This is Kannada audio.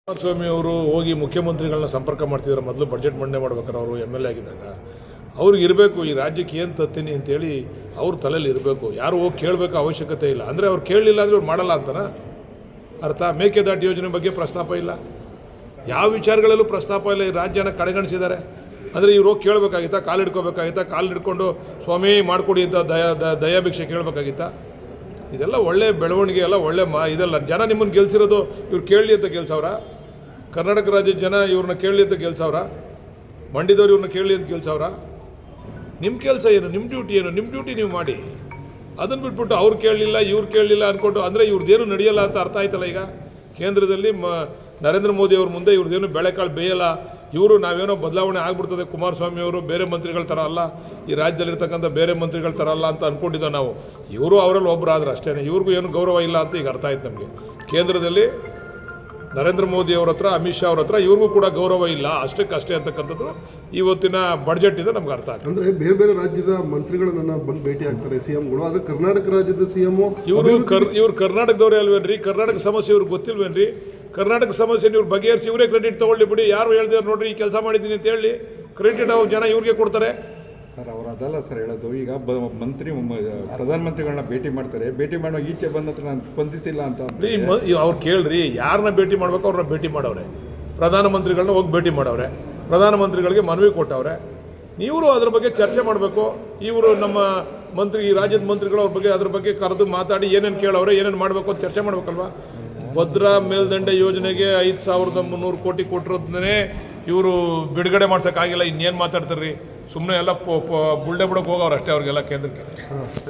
ಕುಮಾರಸ್ವಾಮಿ ಅವರು ಹೋಗಿ ಮುಖ್ಯಮಂತ್ರಿಗಳನ್ನ ಸಂಪರ್ಕ ಮಾಡ್ತಿದ್ದಾರೆ. ಮೊದಲು ಬಜೆಟ್ ಮಂಡನೆ ಮಾಡ್ಬೇಕಾದ್ರೆ ಅವರು MLA ಆಗಿದ್ದಾಗ ಅವ್ರಿಗೆ ಇರಬೇಕು ಈ ರಾಜ್ಯಕ್ಕೆ ಏನು ತತ್ತೀನಿ ಅಂತೇಳಿ ಅವ್ರ ತಲೆಯಲ್ಲಿ ಇರಬೇಕು. ಯಾರು ಹೋಗಿ ಕೇಳಬೇಕು ಅವಶ್ಯಕತೆ ಇಲ್ಲ. ಅಂದರೆ ಅವ್ರು ಕೇಳಲಿಲ್ಲ ಅಂದರೆ ಅವ್ರು ಮಾಡಲ್ಲ ಅಂತನಾ ಅರ್ಥ? ಮೇಕೆದಾಟು ಯೋಜನೆ ಬಗ್ಗೆ ಪ್ರಸ್ತಾಪ ಇಲ್ಲ, ಯಾವ ವಿಚಾರಗಳಲ್ಲೂ ಪ್ರಸ್ತಾಪ ಇಲ್ಲ. ಈ ರಾಜ್ಯನ ಕಡೆಗಣಿಸಿದ್ದಾರೆ. ಅಂದರೆ ಇವ್ರು ಹೋಗಿ ಕೇಳಬೇಕಾಗಿತ್ತಾ? ಕಾಲು ಹಿಡ್ಕೋಬೇಕಾಗಿತ್ತಾ? ಕಾಲು ಹಿಡ್ಕೊಂಡು ಸ್ವಾಮಿ ಮಾಡಿಕೊಡಿ ಅಂತ ದಯಾಭಿಕ್ಷೆ ಕೇಳಬೇಕಾಗಿತ್ತಾ? ಇದೆಲ್ಲ ಒಳ್ಳೆ ಬೆಳವಣಿಗೆ ಅಲ್ಲ, ಒಳ್ಳೆ ಇದೆಲ್ಲ. ಜನ ನಿಮ್ಮನ್ನು ಗೆಲ್ಸಿರೋದು ಇವ್ರು ಕೇಳಲಿ ಅಂತ ಗೆಲ್ಸವ್ರ? ಕರ್ನಾಟಕ ರಾಜ್ಯದ ಜನ ಇವ್ರನ್ನ ಕೇಳಲಿ ಅಂತ ಗೆಲ್ಸವ್ರ? ಮಂಡ್ಯದವ್ರು ಇವ್ರನ್ನ ಕೇಳಲಿ ಅಂತ ಗೆಲ್ಸವ್ರ? ನಿಮ್ಮ ಕೆಲಸ ಏನು? ನಿಮ್ಮ ಡ್ಯೂಟಿ ಏನು? ನಿಮ್ಮ ಡ್ಯೂಟಿ ನೀವು ಮಾಡಿ. ಅದನ್ನು ಬಿಟ್ಬಿಟ್ಟು ಅವ್ರು ಕೇಳಲಿಲ್ಲ ಇವ್ರು ಕೇಳಲಿಲ್ಲ ಅಂದ್ಕೊಂಡು ಅಂದರೆ ಇವ್ರದ್ದೇನು ನಡೆಯಲ್ಲ ಅಂತ ಅರ್ಥ ಆಯ್ತಲ್ಲ. ಈಗ ಕೇಂದ್ರದಲ್ಲಿ ನರೇಂದ್ರ ಮೋದಿ ಅವ್ರ ಮುಂದೆ ಇವ್ರದ್ದೇನು ಬೇಳೆಕಾಳು ಬೇಯಲ್ಲ. ಇವರು ನಾವೇನೋ ಬದಲಾವಣೆ ಆಗ್ಬಿಡ್ತದೆ, ಕುಮಾರಸ್ವಾಮಿ ಅವರು ಬೇರೆ ಮಂತ್ರಿಗಳ ಥರ ಅಲ್ಲ, ಈ ರಾಜ್ಯದಲ್ಲಿರ್ತಕ್ಕಂಥ ಬೇರೆ ಮಂತ್ರಿಗಳ ಥರ ಅಲ್ಲ ಅಂತ ಅಂದ್ಕೊಂಡಿದ್ದ ನಾವು. ಇವರು ಅವರಲ್ಲಿ ಒಬ್ಬರು ಆದ್ರೆ ಅಷ್ಟೇ, ಇವ್ರಿಗೂ ಏನು ಗೌರವ ಇಲ್ಲ ಅಂತ ಈಗ ಅರ್ಥ ಆಯ್ತು ನಮಗೆ. ಕೇಂದ್ರದಲ್ಲಿ ನರೇಂದ್ರ ಮೋದಿ ಅವ್ರ ಹತ್ರ, ಅಮಿತ್ ಶಾ ಅವ್ರ ಹತ್ರ ಇವ್ರಿಗೂ ಕೂಡ ಗೌರವ ಇಲ್ಲ, ಅಷ್ಟಕ್ಕಷ್ಟೇ ಅಂತಕ್ಕಂಥದ್ದು ಇವತ್ತಿನ ಬಡ್ಜೆಟ್ ಇದೆ ನಮ್ಗೆ ಅರ್ಥ ಆಗ್ತದೆ. ಅಂದರೆ ಬೇರೆ ಬೇರೆ ರಾಜ್ಯದ ಮಂತ್ರಿಗಳನ್ನ ಬಂದು ಭೇಟಿ ಆಗ್ತಾರೆ CMಗಳು, ಆದರೆ ಕರ್ನಾಟಕ ರಾಜ್ಯದ CM ಇವ್ರು ಕರ್ನಾಟಕದವ್ರೇ ಅಲ್ವೇನ್ರಿ? ಕರ್ನಾಟಕ ಸಮಸ್ಯೆ ಇವ್ರಿಗೆ ಗೊತ್ತಿಲ್ವೇನ್ರಿ? ಕರ್ನಾಟಕ ಸಮಸ್ಯೆ ಇವ್ರು ಬಗೆಹರಿಸಿ ಇವರೇ ಕ್ರೆಡಿಟ್ ತೊಗೊಳ್ಳಿ ಬಿಡಿ. ಯಾರು ಹೇಳ್ದಿದ್ದಾರೆ ನೋಡ್ರಿ ಈ ಕೆಲಸ ಮಾಡಿದ್ದೀನಿ ಅಂತ ಹೇಳಿ ಕ್ರೆಡಿಟ್ ಅವ್ರು ಜನ ಇವ್ರಿಗೆ ಕೊಡ್ತಾರೆ. ಸರ್ ಅವರು ಅದಲ್ಲ ಸರ್ ಹೇಳೋದು. ಈಗ ಪ್ರಧಾನಮಂತ್ರಿಗಳನ್ನ ಭೇಟಿ ಮಾಡ್ತಾರೆ, ಭೇಟಿ ಮಾಡುವಾಗ ಈಚೆ ಬಂದ ಹತ್ರ ನಾನು ಸ್ಪಂದಿಸಿಲ್ಲ ಅಂತ ಅವ್ರು ಕೇಳ್ರಿ, ಯಾರನ್ನ ಭೇಟಿ ಮಾಡ್ಬೇಕು ಅವ್ರನ್ನ ಭೇಟಿ ಮಾಡವ್ರೆ. ಪ್ರಧಾನಮಂತ್ರಿಗಳನ್ನ ಹೋಗಿ ಭೇಟಿ ಮಾಡವ್ರೆ, ಪ್ರಧಾನಮಂತ್ರಿಗಳಿಗೆ ಮನವಿ ಕೊಟ್ಟವ್ರೆ. ನೀವು ಅದ್ರ ಬಗ್ಗೆ ಚರ್ಚೆ ಮಾಡಬೇಕು. ಇವರು ನಮ್ಮ ಮಂತ್ರಿ, ಈ ರಾಜ್ಯದ ಮಂತ್ರಿಗಳು ಅವ್ರ ಬಗ್ಗೆ ಅದ್ರ ಬಗ್ಗೆ ಕರೆದು ಮಾತಾಡಿ ಏನೇನು ಕೇಳವ್ರೆ, ಏನೇನು ಮಾಡಬೇಕು ಅಂತ ಚರ್ಚೆ ಮಾಡ್ಬೇಕಲ್ವಾ? ಭದ್ರಾ ಮೇಲ್ದಂಡೆ ಯೋಜನೆಗೆ 5,300 ಕೋಟಿ ಕೊಟ್ಟಿರೋದನ್ನೇ ಇವರು ಬಿಡುಗಡೆ ಮಾಡ್ಸೋಕ್ಕಾಗಿಲ್ಲ. ಇನ್ನೇನು ಮಾತಾಡ್ತಾರ್ರಿ? ಸುಮ್ಮನೆ ಎಲ್ಲ ಬುಲ್ಡೆ ಬಿಡೋಕೆ ಹೋಗೋರು ಅಷ್ಟೇ ಅವ್ರಿಗೆಲ್ಲ ಕೇಂದ್ರಕ್ಕೆ.